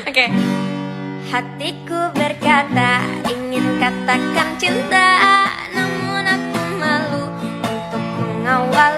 Oke. Hatiku berkata ingin katakan cinta, namun aku malu untuk mengawal